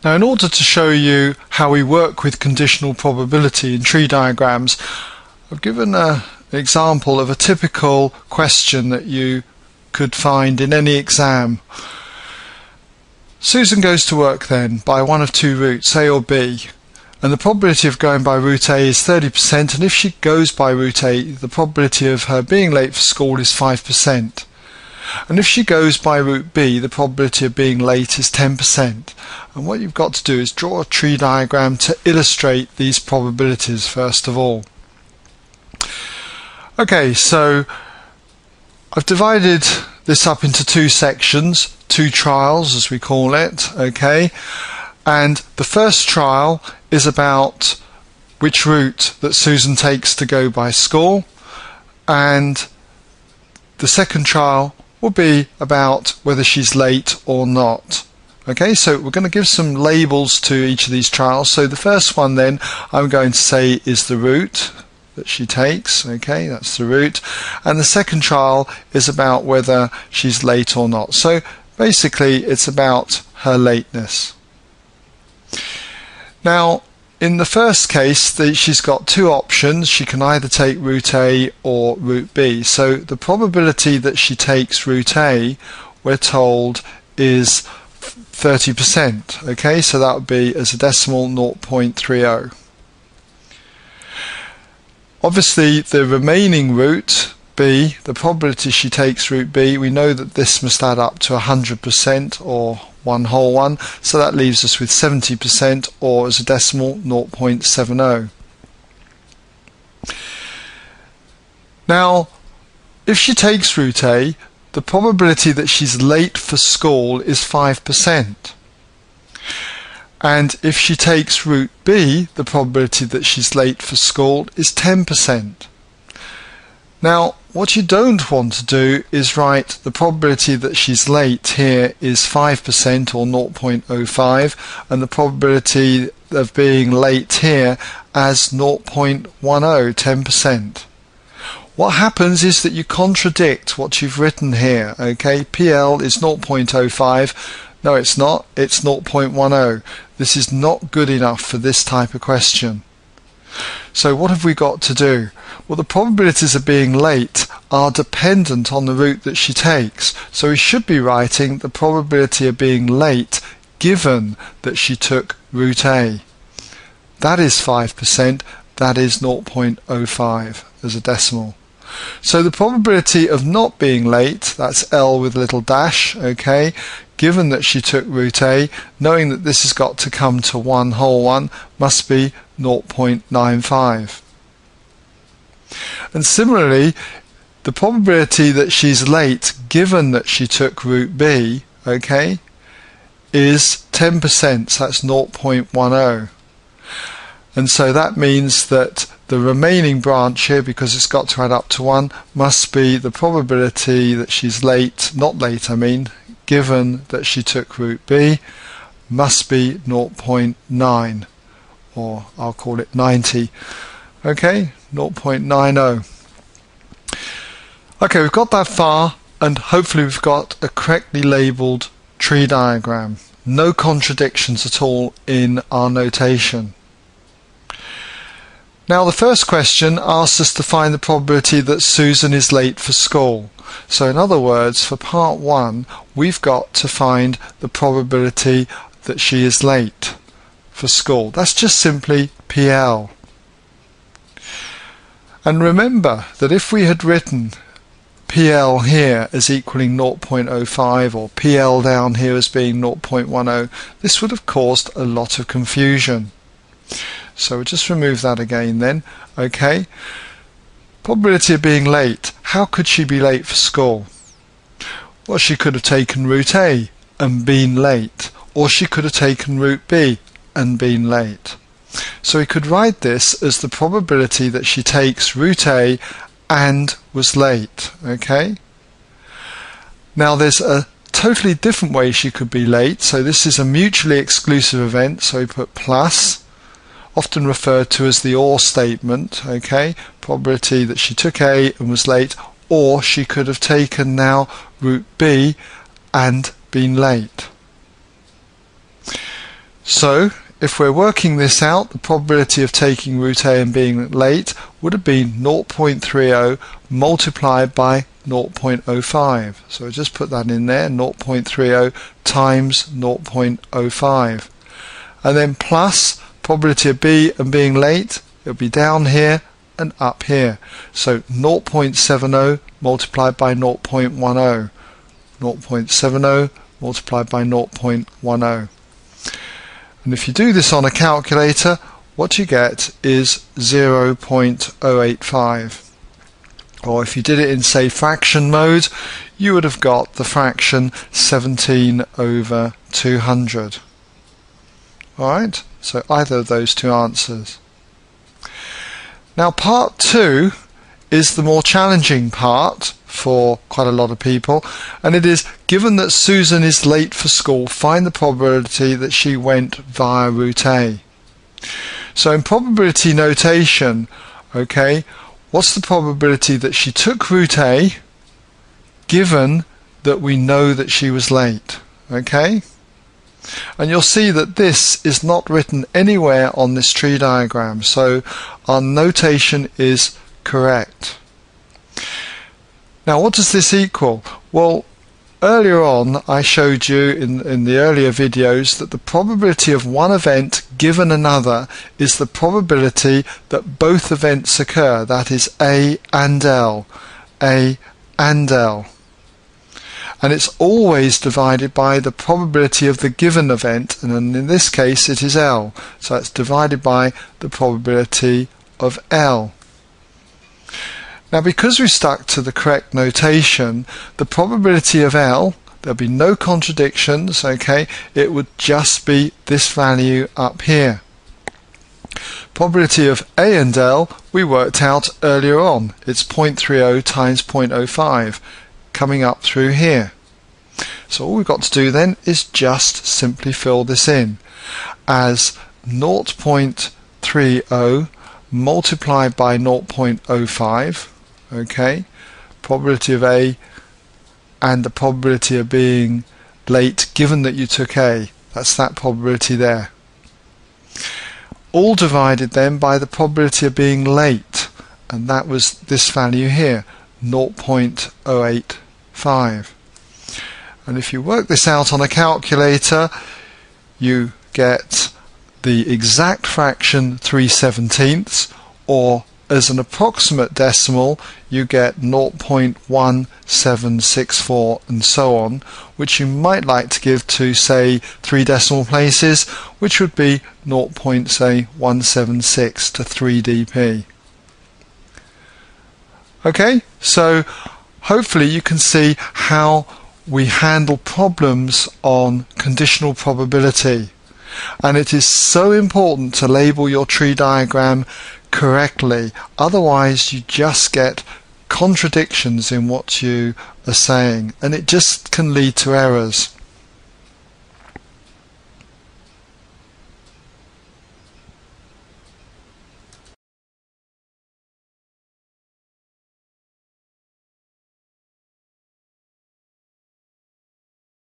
Now, in order to show you how we work with conditional probability in tree diagrams, I've given an example of a typical question that you could find in any exam. Susan goes to work then by one of two routes, A or B, and the probability of going by route A is 30%, and if she goes by route A, the probability of her being late for school is 5%. And if she goes by route B, the probability of being late is 10%. And what you've got to do is draw a tree diagram to illustrate these probabilities first of all. Okay, so I've divided this up into two sections, two trials as we call it, okay? And the first trial is about which route that Susan takes to go by school, and the second trial will be about whether she's late or not. Okay, so we're going to give some labels to each of these trials. So the first one then I'm going to say is the route that she takes. Okay, that's the route. And the second trial is about whether she's late or not. So basically it's about her lateness. Now, in the first case, she's got two options. She can either take route A or route B. So the probability that she takes route A, we're told, is 30%. Okay, so that would be, as a decimal, 0.30. Obviously, the remaining route, B, the probability she takes route B, we know that this must add up to 100% or one whole one, so that leaves us with 70%, or as a decimal, 0.70. Now, if she takes route A, the probability that she's late for school is 5%. And if she takes route B, the probability that she's late for school is 10%. Now, what you don't want to do is write the probability that she's late here is 5% or 0.05, and the probability of being late here as 0.10, 10%. What happens is that you contradict what you've written here. Okay, PL is 0.05. No, it's not. It's 0.10. This is not good enough for this type of question. So what have we got to do? Well, the probabilities of being late are dependent on the route that she takes. So we should be writing the probability of being late given that she took route A. That is 5%. That is 0.05 as a decimal. So the probability of not being late, that's L with a little dash, okay, given that she took route A, knowing that this has got to come to one whole one, must be 0.95. And similarly, the probability that she's late, given that she took route B, okay, is 10%, so that's 0.10. And so that means that the remaining branch here, because it's got to add up to 1, must be the probability that she's late, not late I mean, given that she took route B, must be 0.9, or I'll call it 90. Okay, 0.90. Okay, we've got that far, and hopefully we've got a correctly labelled tree diagram. No contradictions at all in our notation. Now the first question asks us to find the probability that Susan is late for school. So in other words, for part 1, we've got to find the probability that she is late for school. That's just simply PL. And remember that if we had written PL here as equaling 0.05 or PL down here as being 0.10, this would have caused a lot of confusion. So we'll just remove that again then. Okay. Probability of being late. How could she be late for school? Well, she could have taken route A and been late, or she could have taken route B and been late. So we could write this as the probability that she takes route A and was late. Okay. Now there's a totally different way she could be late. So this is a mutually exclusive event, so we put plus, often referred to as the or statement. Okay, probability that she took A and was late, or she could have taken now route B and been late. So if we're working this out, the probability of taking route A and being late would have been 0.30 multiplied by 0.05. So I just put that in there, 0.30 times 0.05. And then plus probability of B and being late, it'll be down here and up here. So 0.70 multiplied by 0.10. 0.70 multiplied by 0.10. And if you do this on a calculator, what you get is 0.085. Or if you did it in, say, fraction mode, you would have got the fraction 17/200. Alright, so either of those two answers. Now part 2 is the more challenging part for quite a lot of people, and it is, given that Susan is late for school, find the probability that she went via route A. So in probability notation, okay, what's the probability that she took route A given that we know that she was late? Okay? And you'll see that this is not written anywhere on this tree diagram, so our notation is correct. Now what does this equal? Well, earlier on I showed you in the earlier videos that the probability of one event given another is the probability that both events occur, that is A and L. A and L. And it's always divided by the probability of the given event, and in this case it is L. So it's divided by the probability of L. Now because we stuck to the correct notation, the probability of L, there'll be no contradictions, okay, it would just be this value up here. Probability of A and L we worked out earlier on. It's 0.30 times 0.05 coming up through here. So all we've got to do then is just simply fill this in as 0.30 multiplied by 0.05, okay, probability of A and the probability of being late given that you took A, that's that probability there. All divided then by the probability of being late, and that was this value here, 0.085. And if you work this out on a calculator, you get the exact fraction 3/17, or as an approximate decimal you get 0.1764 and so on, which you might like to give to, say, 3 decimal places, which would be 0.176 to 3 dp. Okay, so hopefully you can see how we handle problems on conditional probability. And it is so important to label your tree diagram correctly, otherwise you just get contradictions in what you are saying, and it just can lead to errors.